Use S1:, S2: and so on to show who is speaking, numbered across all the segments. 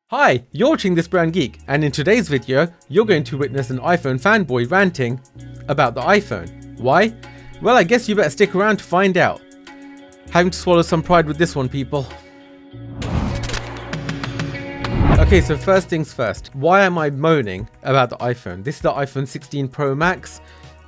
S1: Hi, you're watching This Brand Geek, and in today's video, you're going to witness an iPhone fanboy ranting about the iPhone. Why? Well, I guess you better stick around to find out. Having to swallow some pride with this one, people. Okay, so first things first, why am I moaning about the iPhone? This is the iPhone 16 Pro Max.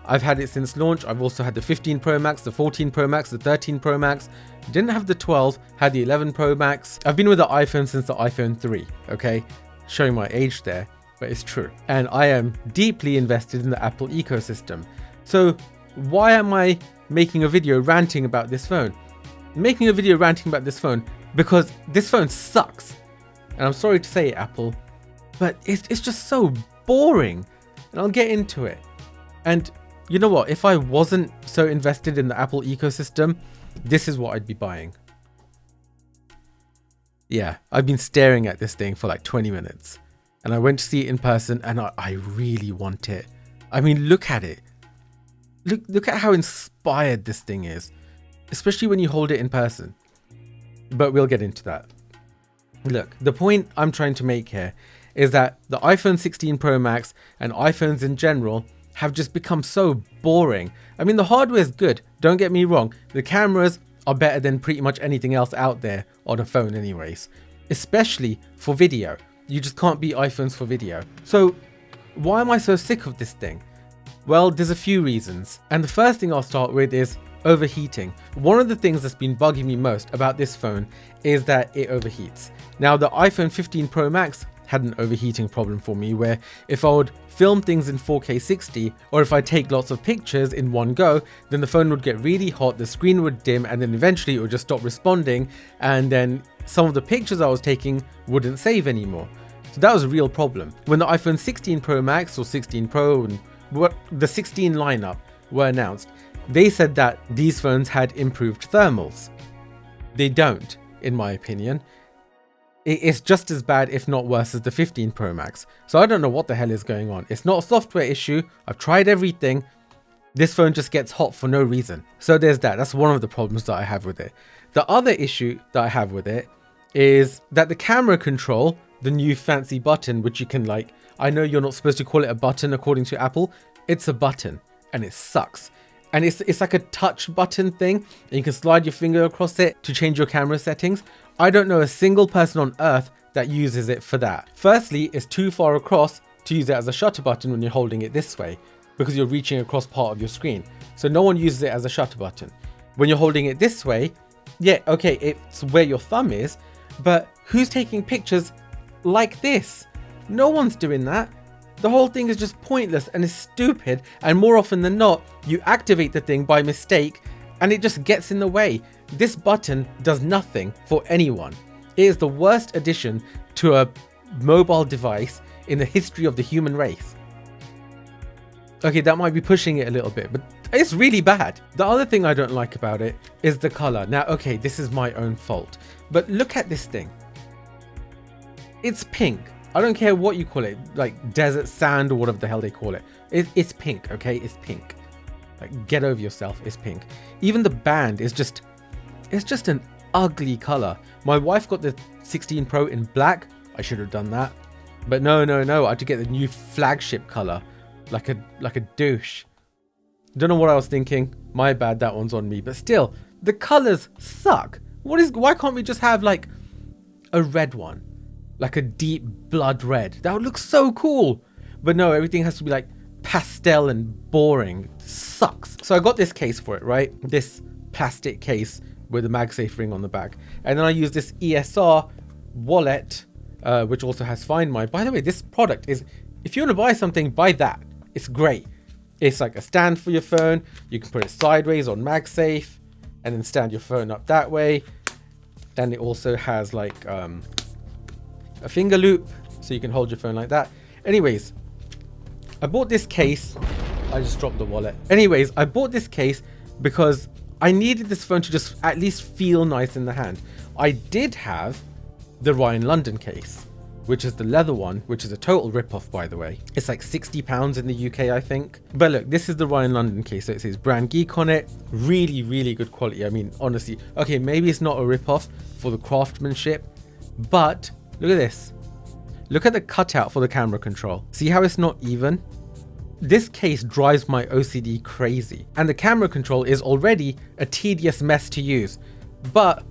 S1: I've had it since launch. I've also had the 15 Pro Max, the 14 Pro Max, the 13 Pro Max. Didn't have the 12, had the 11 Pro Max. I've been with the iPhone since the iPhone 3, okay? Showing my age there, but it's true. And I am deeply invested in the Apple ecosystem. So why am I making a video ranting about this phone? Making a video ranting about this phone because this phone sucks. And I'm sorry to say it, Apple, but it's just so boring. And I'll get into it. And you know what? If I wasn't so invested in the Apple ecosystem, this is what I'd be buying. Yeah, I've been staring at this thing for like 20 minutes. And I went to see it in person and I really want it. I mean, look at it. Look at how inspired this thing is. Especially when you hold it in person. But we'll get into that. Look, the point I'm trying to make here is that the iPhone 16 Pro Max and iPhones in general have just become so boring. I mean, the hardware is good, don't get me wrong. The cameras are better than pretty much anything else out there on a phone anyways. Especially for video. You just can't beat iPhones for video. So why am I so sick of this thing? Well, there's a few reasons. And the first thing I'll start with is overheating. One of the things that's been bugging me most about this phone is that it overheats. Now, the iPhone 15 Pro Max had an overheating problem for me where if I would film things in 4K 60 or if I take lots of pictures in one go, then the phone would get really hot, the screen would dim, and then eventually it would just stop responding, and then some of the pictures I was taking wouldn't save anymore. So that was a real problem. When the iPhone 16 Pro Max or 16 Pro and the 16 lineup were announced, they said that these phones had improved thermals. They don't, in my opinion. It's just as bad, if not worse, as the 15 Pro Max. So I don't know what the hell is going on. It's not a software issue. I've tried everything. This phone just gets hot for no reason. So there's that. That's one of the problems that I have with it. The other issue that I have with it is that the camera control, the new fancy button, which you can like, I know you're not supposed to call it a button according to Apple. It's a button and it sucks. And it's like a touch button thing, and you can slide your finger across it to change your camera settings. I don't know a single person on earth that uses it for that. Firstly, it's too far across to use it as a shutter button when you're holding it this way, because you're reaching across part of your screen. So no one uses it as a shutter button. When you're holding it this way, yeah, okay, it's where your thumb is, but who's taking pictures like this? No one's doing that. The whole thing is just pointless and is stupid, and more often than not, you activate the thing by mistake and it just gets in the way. This button does nothing for anyone. It is the worst addition to a mobile device in the history of the human race. Okay, that might be pushing it a little bit, but it's really bad. The other thing I don't like about it is the color. Now, okay, this is my own fault, but look at this thing. It's pink. I don't care what you call it, like desert sand or whatever the hell they call it. It's pink, okay? It's pink. Like, get over yourself, it's pink. Even the band is just, it's just an ugly color. My wife got the 16 Pro in black. I should have done that. But no, I had to get the new flagship color, like a douche. Don't know what I was thinking. My bad, that one's on me. But still, the colors suck. Why can't we just have like a red one? Like a deep blood red. That would look so cool. But no, everything has to be like pastel and boring. Sucks. So I got this case for it, right? This plastic case with a Magsafe ring on the back. And then I use this ESR wallet, which also has Find My. By the way, this product is, if you want to buy something, buy that. It's great. It's like a stand for your phone. You can put it sideways on Magsafe and then stand your phone up that way. And it also has like a finger loop, so you can hold your phone like that. Anyways, I bought this case. I just dropped the wallet. Anyways, I bought this case because I needed this phone to just at least feel nice in the hand. I did have the Ryan London case, which is the leather one, which is a total rip-off, by the way. It's like £60 in the UK, I think. But look, this is the Ryan London case. So it says Brand Geek on it. Really, really good quality. I mean, honestly, okay, maybe it's not a rip-off for the craftsmanship, but look at this. Look at the cutout for the camera control. See how it's not even? This case drives my OCD crazy, and the camera control is already a tedious mess to use, but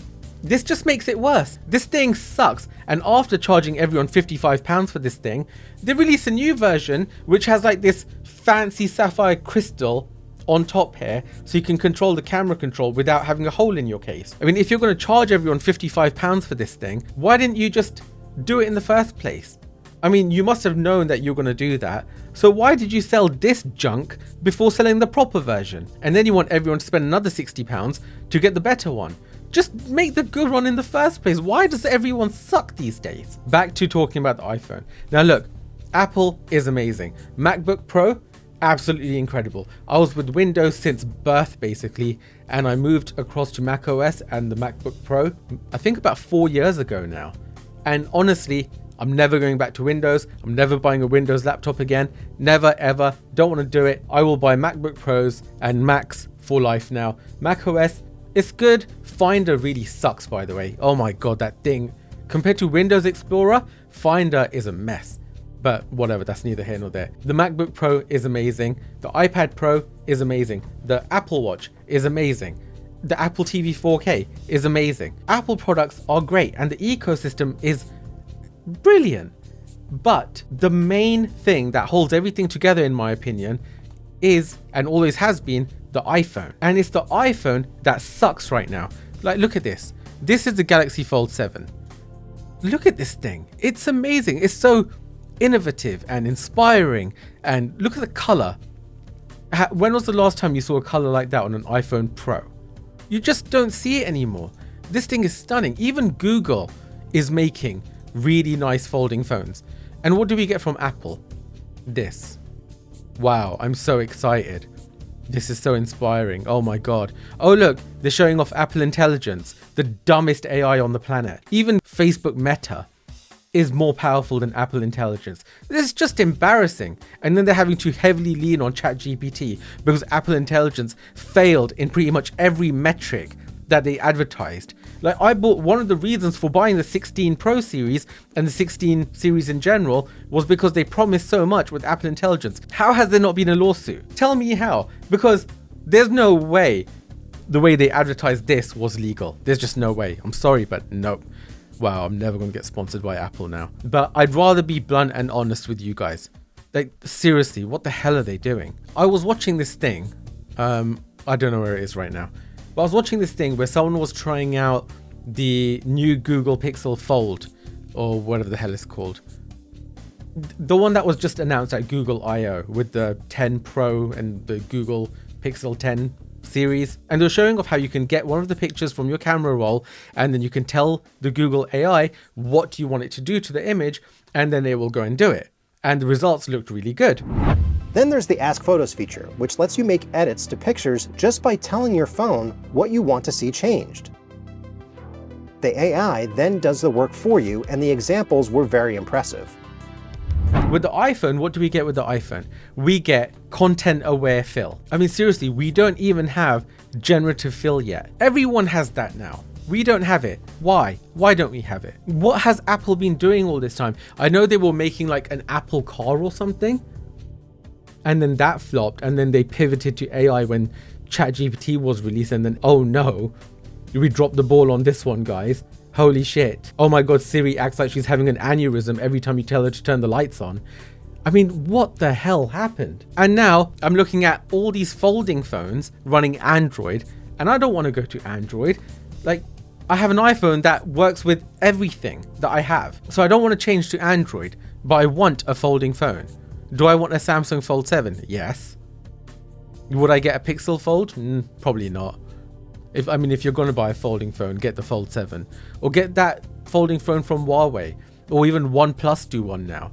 S1: this just makes it worse. This thing sucks, and after charging everyone £55 for this thing, they released a new version which has like this fancy sapphire crystal on top here, so you can control the camera control without having a hole in your case. I mean, if you're going to charge everyone £55 for this thing, why didn't you just do it in the first place? I mean, you must have known that you're going to do that, so why did you sell this junk before selling the proper version? And then you want everyone to spend another £60 to get the better one. Just make the good one in the first place. Why does everyone suck these days? Back to talking about the iPhone. Now look, Apple is amazing. MacBook Pro, absolutely incredible. I was with Windows since birth basically, and I moved across to macOS and the MacBook Pro, I think about 4 years ago now. And honestly, I'm never going back to Windows. I'm never buying a Windows laptop again. Never, ever. Don't want to do it. I will buy MacBook Pros and Macs for life now. macOS, it's good. Finder really sucks, by the way. Oh my god, that thing. Compared to Windows Explorer, Finder is a mess. But whatever, that's neither here nor there. The MacBook Pro is amazing. The iPad Pro is amazing. The Apple Watch is amazing. The Apple TV 4K is amazing. Apple products are great and the ecosystem is brilliant. But the main thing that holds everything together, in my opinion, is, and always has been, the iPhone. And it's the iPhone that sucks right now. Like, look at this. This is the Galaxy Fold7. Look at this thing. It's amazing. It's so innovative and inspiring. And look at the color. When was the last time you saw a color like that on an iPhone Pro? You just don't see it anymore. This thing is stunning. Even Google is making really nice folding phones. And what do we get from Apple? This. Wow, I'm so excited. This is so inspiring. Oh my god. Oh look, they're showing off Apple Intelligence, the dumbest AI on the planet. Even Facebook Meta is more powerful than Apple Intelligence. This is just embarrassing. And then they're having to heavily lean on ChatGPT because Apple Intelligence failed in pretty much every metric that they advertised. Like, I bought, one of the reasons for buying the 16 Pro series and the 16 series in general was because they promised so much with Apple Intelligence. How has there not been a lawsuit? Tell me how. Because there's no way the way they advertised this was legal. There's just no way. I'm sorry, but nope. Wow, I'm never going to get sponsored by Apple now. But I'd rather be blunt and honest with you guys. Like, seriously, what the hell are they doing? I was watching this thing. I don't know where it is right now. But I was watching this thing where someone was trying out the new Google Pixel Fold, or whatever the hell it's called. The one that was just announced at Google I/O with the 10 Pro and the Google Pixel 10 series. And they're showing off how you can get one of the pictures from your camera roll, and then you can tell the Google AI what you want it to do to the image, and then it will go and do it. And the results looked really good.
S2: Then there's the Ask Photos feature, which lets you make edits to pictures just by telling your phone what you want to see changed. The AI then does the work for you, and the examples were very impressive.
S1: With the iPhone, what do we get with the iPhone? We get content-aware fill. I mean, seriously, we don't even have generative fill yet. Everyone has that now. We don't have it. Why? Why don't we have it? What has Apple been doing all this time? I know they were making like an Apple car or something, and then that flopped, and then they pivoted to AI when ChatGPT was released, and then, oh no, we dropped the ball on this one, guys. Holy shit. Oh my god, Siri acts like she's having an aneurysm every time you tell her to turn the lights on. I mean, what the hell happened? And now I'm looking at all these folding phones running Android, and I don't want to go to Android. Like, I have an iPhone that works with everything that I have. So I don't want to change to Android, but I want a folding phone. Do I want a Samsung Fold7? Yes. Would I get a Pixel Fold? Probably not. If you're going to buy a folding phone, get the Fold7. Or get that folding phone from Huawei. Or even OnePlus do one now.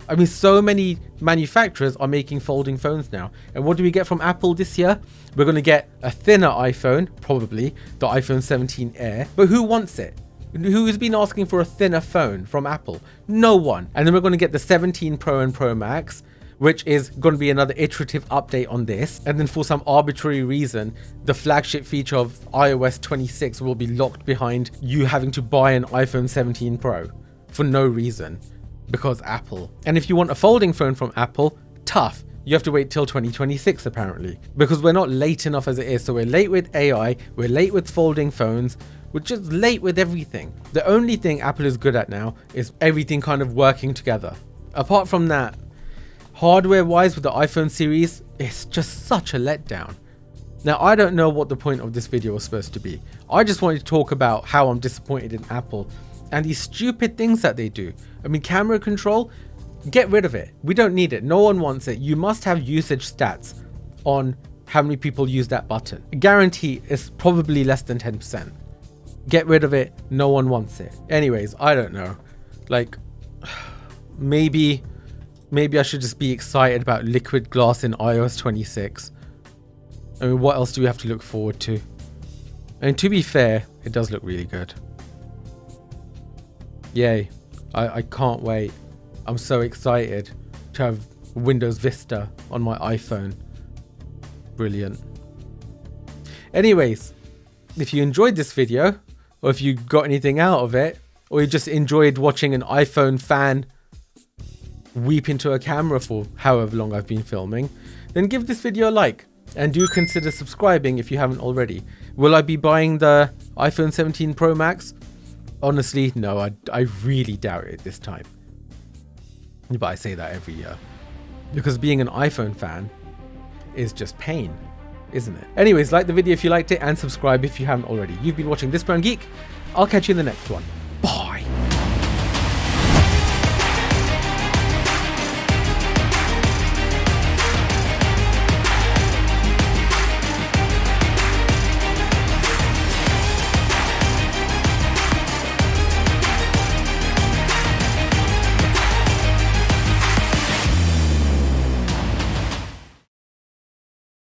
S1: I mean, so many manufacturers are making folding phones now. And what do we get from Apple this year? We're going to get a thinner iPhone, probably, the iPhone 17 Air. But who wants it? Who has been asking for a thinner phone from Apple? No one. And then we're going to get the 17 Pro and Pro Max, which is going to be another iterative update on this. And then for some arbitrary reason, the flagship feature of iOS 26 will be locked behind you having to buy an iPhone 17 Pro for no reason. because Apple. And if you want a folding phone from Apple, tough. You have to wait till 2026 apparently, because we're not late enough as it is. So we're late with AI, we're late with folding phones, we're just late with everything. The only thing Apple is good at now is everything kind of working together. Apart from that, hardware wise with the iPhone series, it's just such a letdown. Now, I don't know what the point of this video was supposed to be. I just wanted to talk about how I'm disappointed in Apple and these stupid things that they do. I mean, camera control, get rid of it. We don't need it. No one wants it. You must have usage stats on how many people use that button. I guarantee it's probably less than 10%. Get rid of it. No one wants it. Anyways, I don't know. Like, maybe I should just be excited about liquid glass in iOS 26. I mean, what else do we have to look forward to? I mean, to be fair, it does look really good. Yay. I can't wait. I'm so excited to have Windows Vista on my iPhone. Brilliant. Anyways, if you enjoyed this video, or if you got anything out of it, or you just enjoyed watching an iPhone fan weep into a camera for however long I've been filming, then give this video a like. And do consider subscribing if you haven't already. Will I be buying the iPhone 17 Pro Max? Honestly, no, I really doubt it this time. But I say that every year. Because being an iPhone fan is just pain, isn't it? Anyways, like the video if you liked it and subscribe if you haven't already. You've been watching This Brown Geek. I'll catch you in the next one.